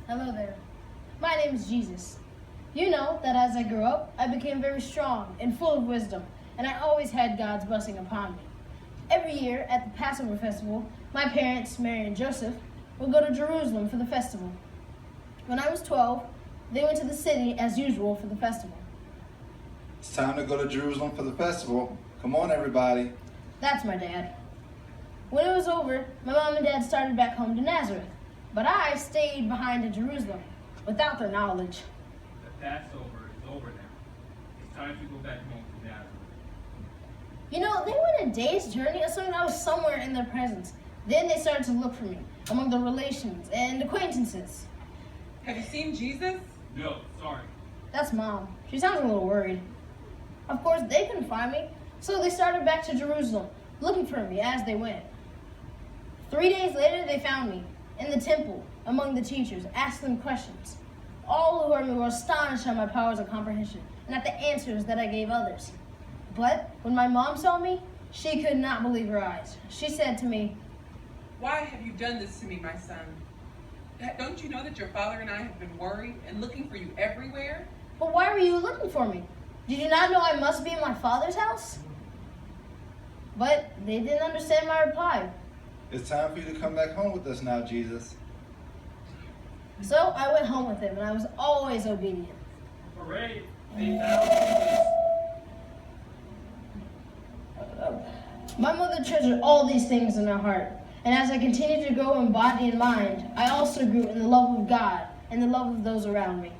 Hello there. My name is Jesus. You know that as I grew up, I became very strong and full of wisdom, and I always had God's blessing upon me. Every year at the Passover festival, my parents, Mary and Joseph, would go to Jerusalem for the festival. When I was 12, they went to the city as usual for the festival. It's time to go to Jerusalem for the festival. Come on, everybody. That's my dad. When it was over, my mom and dad started back home to Nazareth, but I stayed behind in Jerusalem without their knowledge. The Passover is over now. It's time to go back home to Nazareth. You know, they went a day's journey, assuming I was somewhere in their presence. Then they started to look for me among the relations and acquaintances. Have you seen Jesus? No, sorry. That's Mom. She sounds a little worried. Of course, they couldn't find me, so they started back to Jerusalem, looking for me as they went. 3 days later, they found me in the temple among the teachers, asking them questions. All who heard me were astonished at my powers of comprehension and at the answers that I gave others. But when my mom saw me, she could not believe her eyes. She said to me, Why have you done this to me, my son? Don't you know that your father and I have been worried and looking for you everywhere? But why were you looking for me? Did you not know I must be in my father's house? But they didn't understand my reply. It's time for you to come back home with us now, Jesus. So I went home with him, and I was always obedient. Hooray! They found Jesus. My mother treasured all these things in her heart, and as I continued to grow in body and mind, I also grew in the love of God and the love of those around me.